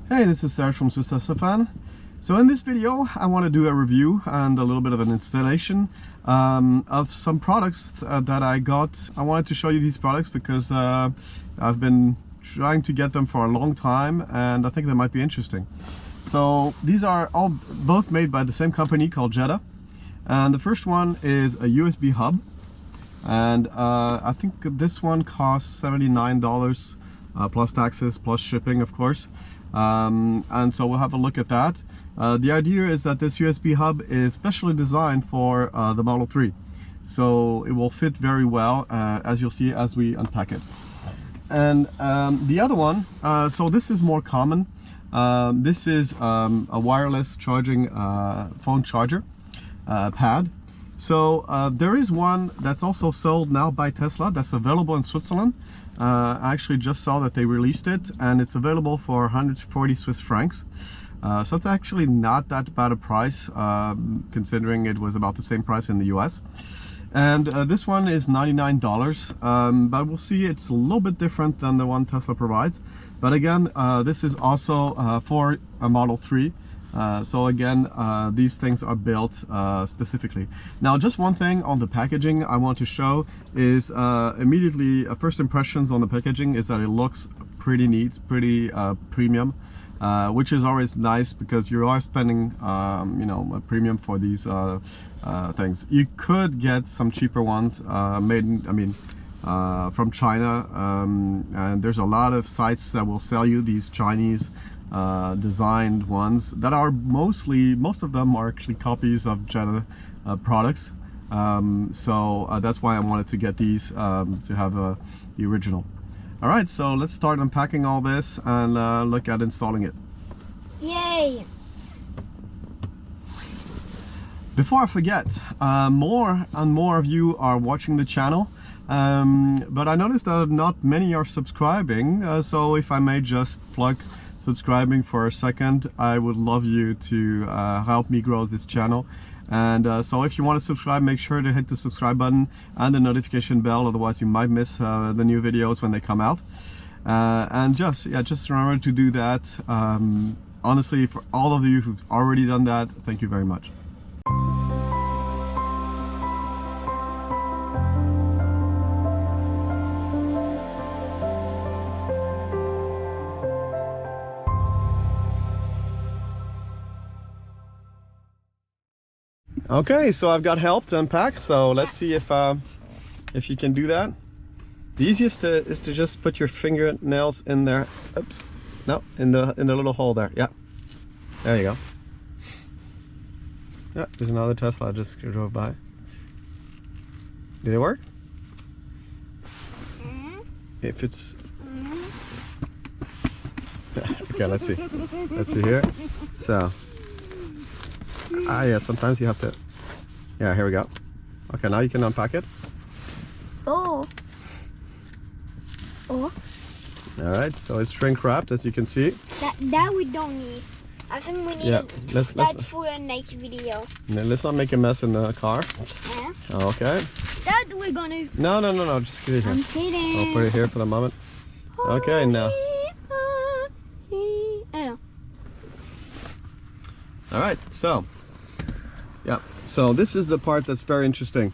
Hey, this is Serge from Fan. So in this video I want to do a review and a little bit of an installation of some products that I got. I wanted to show you these products because I've been trying to get them for a long time and I think they might be interesting. So these are both made by the same company called Jeda, and the first one is a USB hub, and I think this one costs $79 plus taxes plus shipping, of course. And so we'll have a look at that. The idea is that this USB hub is specially designed for the Model 3, so it will fit very well, as you'll see as we unpack it. And the other one, so this is more common. This is a wireless charging phone charger pad. So there is one that's also sold now by Tesla that's available in Switzerland. I actually just saw that they released it, and it's available for 140 Swiss francs. So it's actually not that bad a price, considering it was about the same price in the US. And this one is $99, but we'll see it's a little bit different than the one Tesla provides. But again, this is also for a Model 3. So again, these things are built specifically. Now, just one thing on the packaging I want to show is immediately first impressions on the packaging is that it looks pretty neat, pretty premium, which is always nice because you are spending you know, a premium for these things. You could get some cheaper ones made, from China, and there's a lot of sites that will sell you these Chinese designed ones that are most of them are actually copies of Jeda products. So that's why I wanted to get these to have the original. All right, so let's start unpacking all this and look at installing it. Yay! Before I forget, more and more of you are watching the channel, but I noticed that not many are subscribing, so if I may just plug subscribing for a second, I would love you to help me grow this channel. And so if you want to subscribe, make sure to hit the subscribe button and the notification bell, otherwise you might miss the new videos when they come out. And just remember to do that. Honestly, for all of you who've already done that, thank you very much. Okay, so I've got help to unpack, so let's see if you can do that. The easiest is to just put your fingernails in there. Oops, no, in the little hole there. Yeah, there you go. Yeah, there's another Tesla I just drove by. Did it work? If it's okay, let's see. Let's see here. So. Yeah, sometimes you have to. Yeah, here we go. Okay, now you can unpack it. Oh. All right, so it's shrink wrapped, as you can see. That we don't need. I think we need that for a next video. Let's not make a mess in the car. Yeah. Okay. That we're gonna. No. Just get it here. I'm kidding. I'll put it here for the moment. Okay, now. All right, so. Yeah, so this is the part that's very interesting.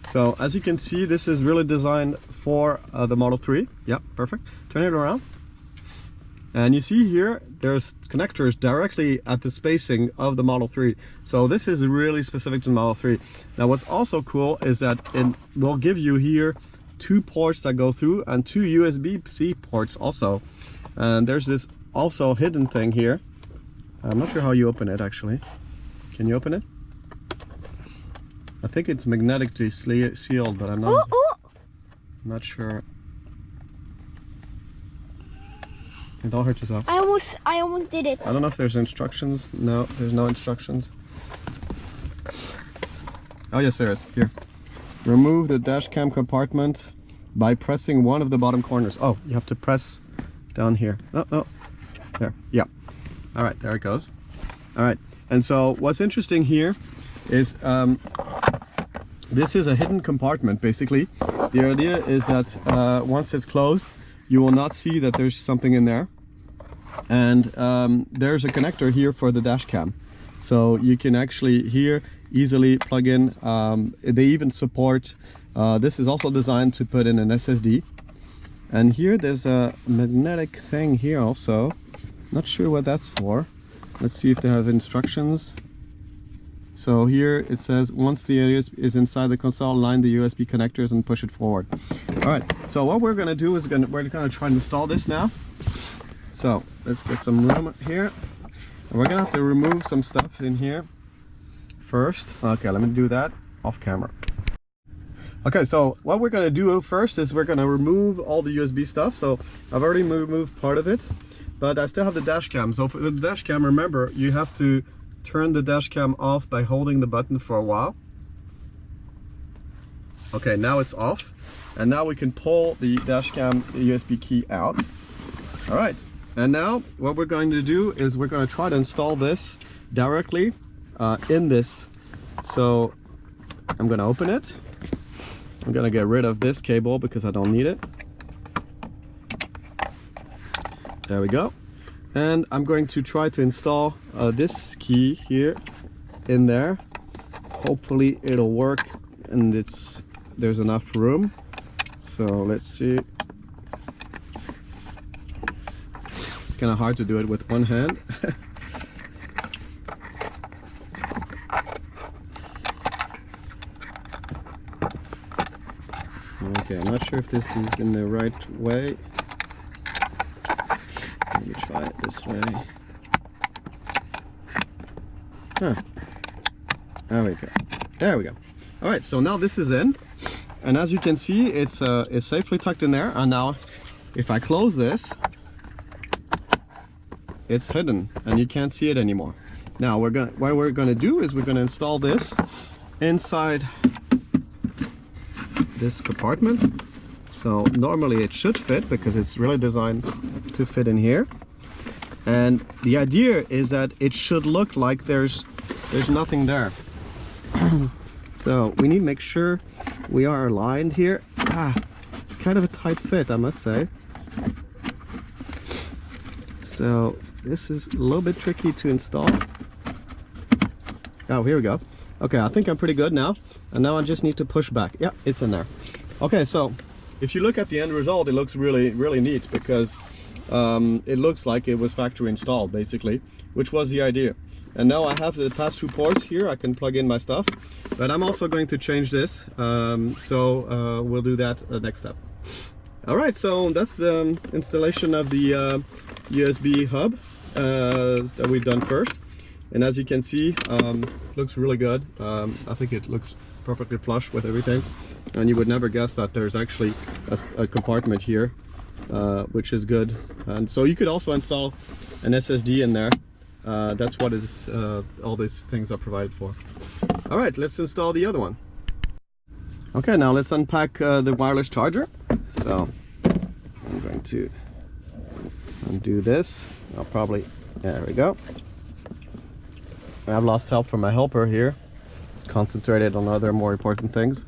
So as you can see, this is really designed for the Model 3. Yeah, perfect. Turn it around. And you see here, there's connectors directly at the spacing of the Model 3. So this is really specific to the Model 3. Now what's also cool is that it will give you here 2 ports that go through and 2 USB-C ports also. And there's this also hidden thing here. I'm not sure how you open it actually. Can you open it? I think it's magnetically sealed, but I'm not sure. Don't hurt yourself. I almost did it. I don't know if there's instructions. No, there's no instructions. Oh yes, there is. Here. Remove the dashcam compartment by pressing one of the bottom corners. Oh, you have to press down here. No. There. Yeah. All right, there it goes. All right. And so what's interesting here is this is a hidden compartment basically. The idea is that once it's closed, you will not see that there's something in there. And there's a connector here for the Dashcam, so you can actually here easily plug in. They even support, this is also designed to put in an SSD. And here there's a magnetic thing here also, not sure what that's for. Let's see if they have instructions. So here it says, once the USB is inside the console, line the USB connectors and push it forward. All right, so what we're gonna do is we're gonna try and install this now. So let's get some room here. And we're gonna have to remove some stuff in here first. Okay, let me do that off camera. Okay, so what we're gonna do first is we're gonna remove all the USB stuff. So I've already removed part of it, but I still have the Dashcam. So for the Dashcam, remember, you have to turn the Dashcam off by holding the button for a while. Okay, now it's off. And now we can pull the Dashcam USB key out. All right, and now what we're going to do is we're going to try to install this directly in this. So I'm going to open it. I'm going to get rid of this cable because I don't need it. There we go. And I'm going to try to install this key here in there. Hopefully it'll work, and there's enough room. So let's see. It's kind of hard to do it with one hand. Okay, I'm not sure if this is in the right way. Let me try it this way. Huh. There we go. There we go. All right, so now this is in, and as you can see, it's safely tucked in there. And now, if I close this, it's hidden, and you can't see it anymore. Now what we're gonna do is we're gonna install this inside this compartment. So normally it should fit because it's really designed to fit in here. And the idea is that it should look like there's nothing there. So we need to make sure we are aligned here. It's kind of a tight fit, I must say. So this is a little bit tricky to install. Oh, here we go. Okay, I think I'm pretty good now. And now I just need to push back. Yeah, it's in there. Okay, so if you look at the end result, it looks really, really neat because it looks like it was factory installed, basically, which was the idea. And now I have the pass-through ports here. I can plug in my stuff, but I'm also going to change this. So we'll do that next step. All right, so that's the installation of the USB hub that we've done first. And as you can see, looks really good. I think it looks perfectly flush with everything. And you would never guess that there's actually a compartment here, which is good. And so you could also install an SSD in there. That's what all these things are provided for. All right, let's install the other one. Okay, now let's unpack the wireless charger. So I'm going to undo this. I'll probably, there we go. I've lost help from my helper here. It's concentrated on other more important things.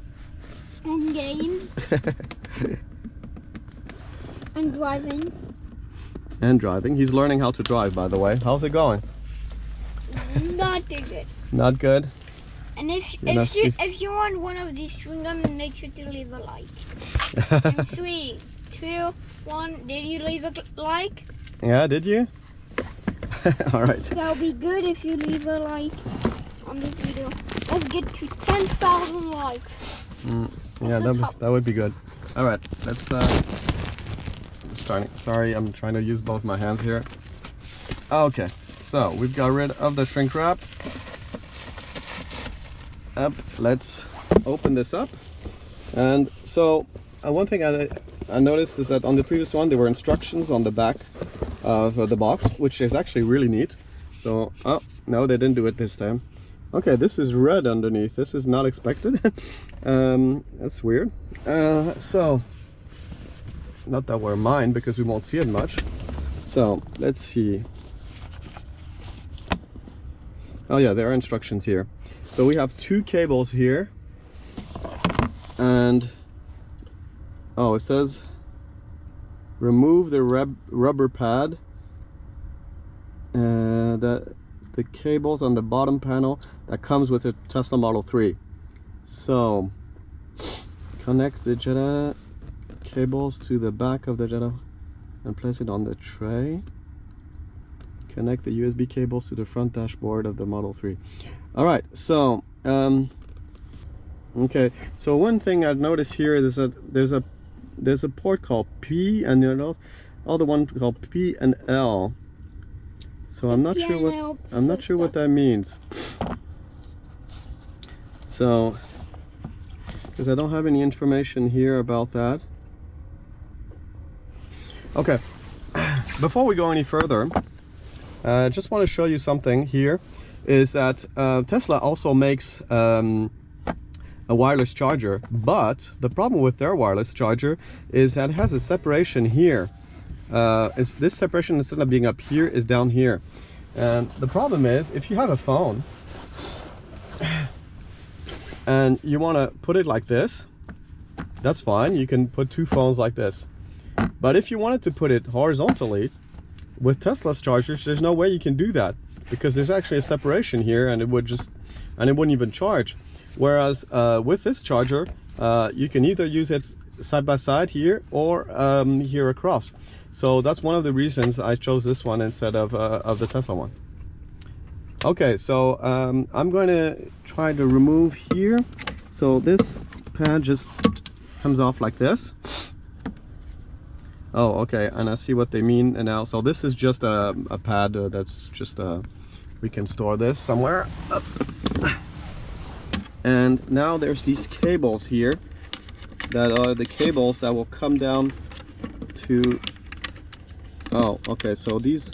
And games. And driving. And driving. He's learning how to drive, by the way. How's it going? Not good. Not good? And if you want one of these chewing gum, make sure to leave a like. And 3, 2, 1. Did you leave a like? Yeah, did you? All right. That'll be good if you leave a like on this video. Let's get to 10,000 likes. Yeah, that would be good. All right, let's. Sorry, I'm trying to use both my hands here. Okay, so we've got rid of the shrink wrap. Let's open this up. And so one thing I noticed is that on the previous one there were instructions on the back of the box, which is actually really neat. So, oh no, they didn't do it this time. Okay, this is red underneath. This is not expected. That's weird. So, not that we're mine because we won't see it much. So let's see. Oh yeah, there are instructions here. So we have 2 cables here, and oh, it says remove the rubber pad the cables on the bottom panel that comes with the Tesla Model 3. So connect the Jeda cables to the back of the Jeda and place it on the tray. Connect the USB cables to the front dashboard of the Model 3. All right, so okay, so one thing I've noticed here is that there's a port called P and there's other one called P and L. So I'm not sure what that means. So because I don't have any information here about that. Okay, before we go any further, I just want to show you something here. Is that Tesla also makes a wireless charger, but the problem with their wireless charger is that it has a separation here. This separation, instead of being up here, is down here. And the problem is, if you have a phone and you want to put it like this, that's fine. You can put two phones like this. But if you wanted to put it horizontally, with Tesla's chargers, there's no way you can do that, because there's actually a separation here, and it wouldn't even charge. Whereas with this charger, you can either use it side by side here or here across. So that's one of the reasons I chose this one instead of the Tesla one. Okay, so I'm going to try to remove here. So this pad just comes off like this. Oh, okay, and I see what they mean now. So this is just a pad that's just we can store this somewhere. And now there's these cables here that are the cables that will come down to, oh, okay, so these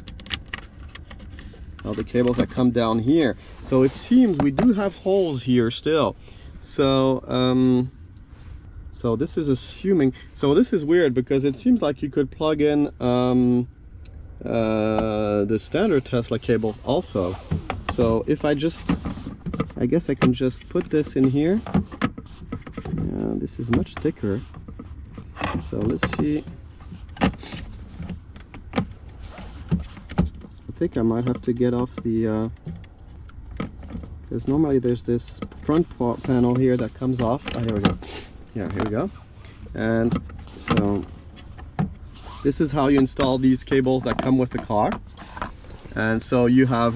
are the cables that come down here. So it seems we do have holes here still. So so this is assuming, so this is weird because it seems like you could plug in the standard Tesla cables also. So if I guess I can just put this in here. Yeah, this is much thicker. So let's see. I think I might have to get off the, because normally there's this front panel here that comes off. Oh, here we go. Yeah, here we go. And so this is how you install these cables that come with the car. And so you have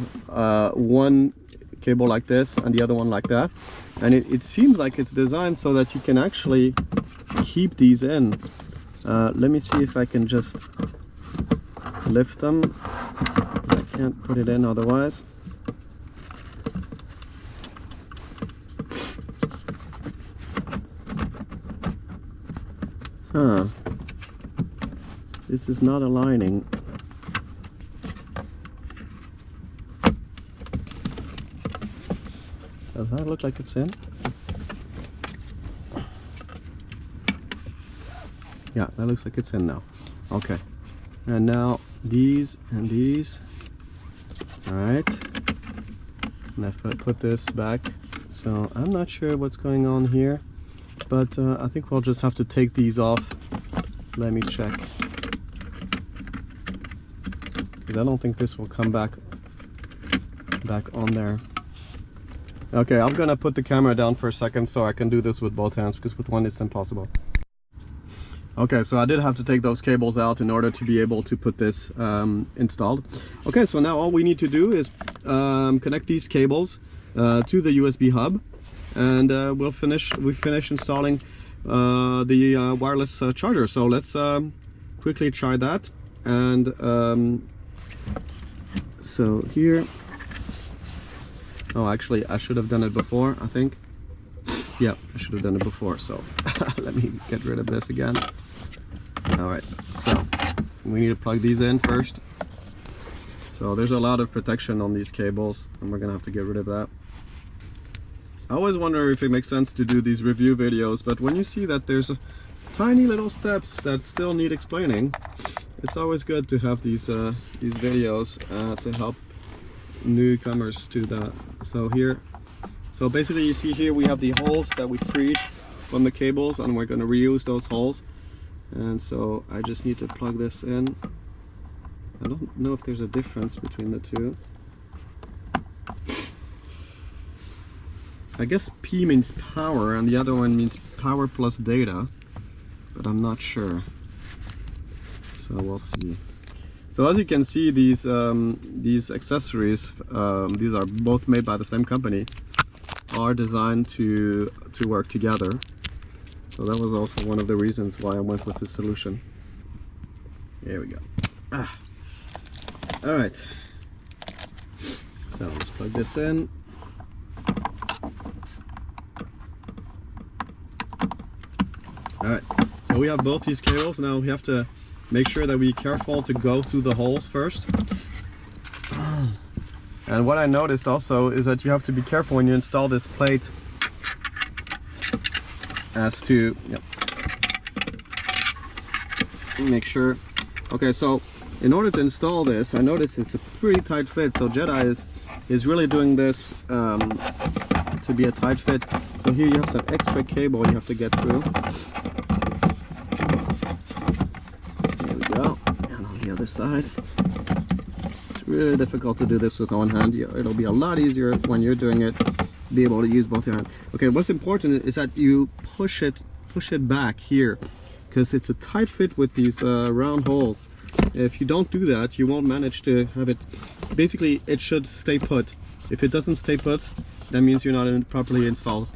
one cable like this and the other one like that. And it seems like it's designed so that you can actually keep these in. Let me see if I can just lift them. I can't put it in otherwise. Huh. This is not aligning. Does that look like it's in? Yeah, that looks like it's in now. Okay. And now these and these. Alright. And I've put this back. So I'm not sure what's going on here. But I think we'll just have to take these off. Let me check. Because I don't think this will come back on there. Okay, I'm gonna put the camera down for a second so I can do this with both hands, because with one it's impossible. Okay, so I did have to take those cables out in order to be able to put this installed. Okay, so now all we need to do is connect these cables to the USB hub, and we finish installing the wireless charger. So let's quickly try that. And so here, oh, actually I should have done it before, I think. Yeah, I should have done it before, so let me get rid of this again. All right, so we need to plug these in first. So there's a lot of protection on these cables, and we're gonna have to get rid of that. I always wonder if it makes sense to do these review videos, but when you see that there's tiny little steps that still need explaining, it's always good to have these videos to help newcomers to that. So here, so basically you see here we have the holes that we freed from the cables, and we're going to reuse those holes. And so I just need to plug this in. I don't know if there's a difference between the two. I guess P means power and the other one means power plus data, but I'm not sure. So we'll see. So as you can see, these accessories, these are both made by the same company, are designed to work together. So that was also one of the reasons why I went with this solution. Here we go. All right. So let's plug this in. All right. So we have both these cables. Now we have to make sure that we're careful to go through the holes first. And what I noticed also is that you have to be careful when you install this plate as to make sure. Okay, so in order to install this, I noticed it's a pretty tight fit. So Jeda is really doing this to be a tight fit. So here you have some extra cable you have to get through. There we go. And on the other side. It's really difficult to do this with one hand. It'll be a lot easier when you're doing it, be able to use both your hands. Okay, what's important is that you push it back here, because it's a tight fit with these round holes. If you don't do that, you won't manage to have it. Basically, it should stay put. If it doesn't stay put, that means you're not properly installed.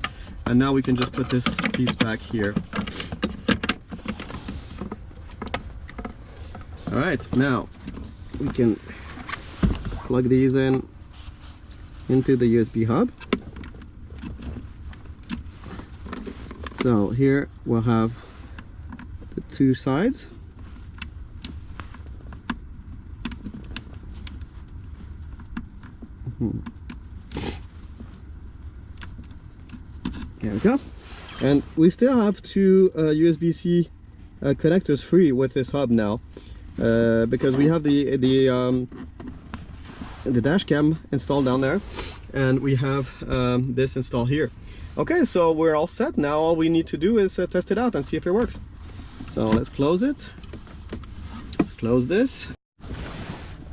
And now we can just put this piece back here. All right, now we can plug these in into the USB hub. So here we'll have the two sides. There we go. And we still have two USB-C connectors free with this hub now, because we have the Dashcam installed down there, and we have this installed here. Okay, so we're all set. Now all we need to do is test it out and see if it works. So let's close it. Let's close this.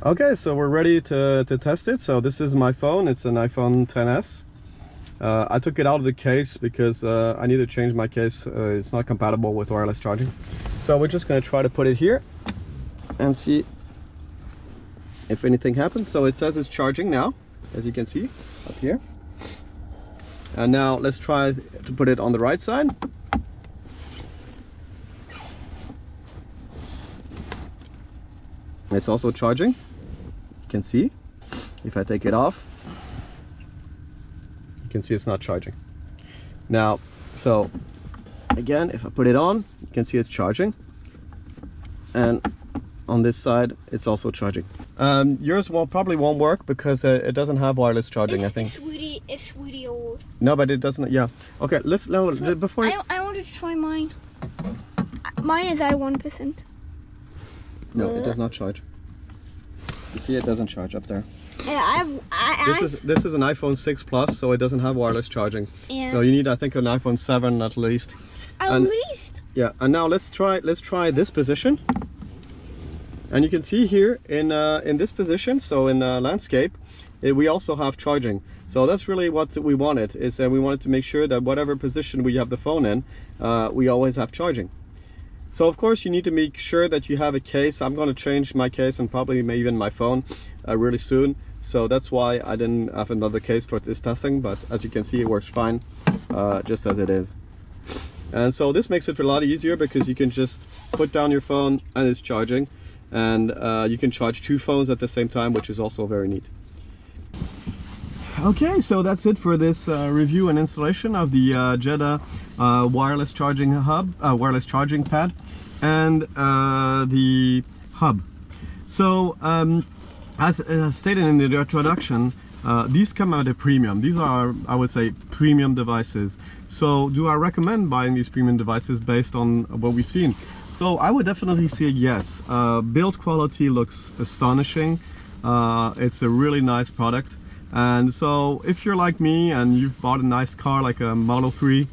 Okay, so we're ready to test it. So this is my phone. It's an iPhone XS. I took it out of the case because I need to change my case. It's not compatible with wireless charging. So we're just going to try to put it here and see if anything happens. So it says it's charging now, as you can see up here. And now let's try to put it on the right side. It's also charging. You can see if I take it off, you can see it's not charging. Now, so again, if I put it on, you can see it's charging. And on this side, it's also charging. Yours probably won't work because it doesn't have wireless charging, I think. It's really old. No, but it doesn't, yeah. Okay, let's, no, so before... I wanted to try mine. Mine is at 1%. No, it does not charge. You see, it doesn't charge up there. Yeah, this is an iPhone 6 Plus, so it doesn't have wireless charging. Yeah. So you need, I think, an iPhone 7 at least. At least? Yeah, and now let's try this position. And you can see here in this position, so in landscape, we also have charging. So that's really what we wanted, is that we wanted to make sure that whatever position we have the phone in, we always have charging. So of course you need to make sure that you have a case. I'm going to change my case and probably even my phone really soon. So that's why I didn't have another case for this testing, but as you can see it works fine, just as it is. And so this makes it a lot easier because you can just put down your phone and it's charging. And you can charge two phones at the same time, which is also very neat. Okay, so that's it for this review and installation of the Jeda wireless charging hub, wireless charging pad, and the hub. So as stated in the introduction, these come at a premium. These are, I would say, premium devices. So do I recommend buying these premium devices based on what we've seen? So I would definitely say yes. Build quality looks astonishing. It's a really nice product. And so if you're like me and you've bought a nice car like a Model 3,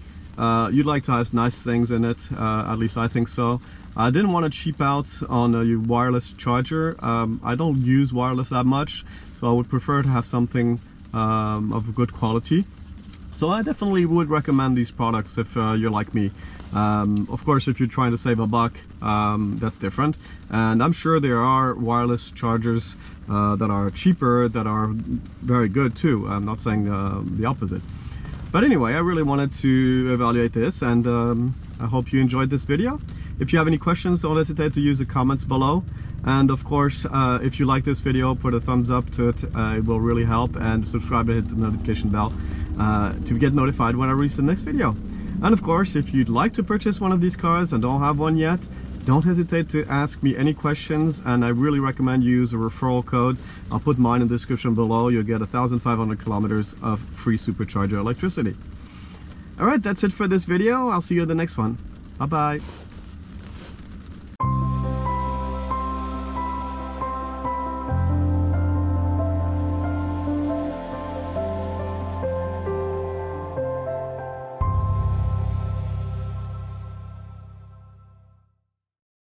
you'd like to have nice things in it, at least I think so. I didn't want to cheap out on a wireless charger. I don't use wireless that much, so I would prefer to have something of good quality. So I definitely would recommend these products if you're like me. Of course, if you're trying to save a buck, that's different. And I'm sure there are wireless chargers that are cheaper, that are very good too. I'm not saying the opposite. But anyway, I really wanted to evaluate this, and I hope you enjoyed this video. If you have any questions, don't hesitate to use the comments below. And of course, if you like this video, put a thumbs up to it. It will really help. And subscribe and hit the notification bell to get notified when I release the next video. And of course, if you'd like to purchase one of these cars and don't have one yet, don't hesitate to ask me any questions, and I really recommend you use a referral code. I'll put mine in the description below. You'll get 1,500 kilometers of free supercharger electricity. All right, that's it for this video. I'll see you in the next one. Bye-bye.